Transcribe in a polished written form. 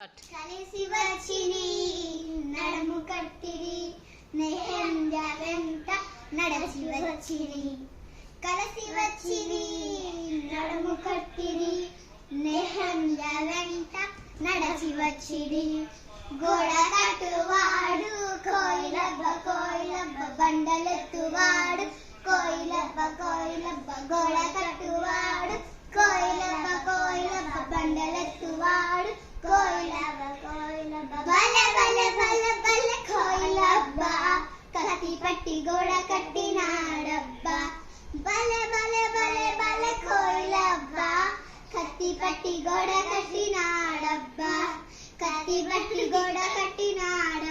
కలిసి వచ్చిని నడుము కట్టిరి నెహంజ వెంట నడచి వచ్చిరి కలిసి వచ్చిని నడుము కట్టిరి నెహంజ వెంట నడచి వచ్చిరి గోడ కట్టువాడు కోయిలబ్బ బండలెత్తువాడు కోయిలబ్బ గోడ కట్టువాడు కోయిలబ్బ బండలెత్తువాడు బలె కోయిలబ్బా కత్తి పట్టి గోడ కట్టినాడబ్బా బలె కోయిలబ్బా కత్తి పట్టి గోడ కట్టినాడబ్బా కత్తి పట్టి గోడ కట్టినాడ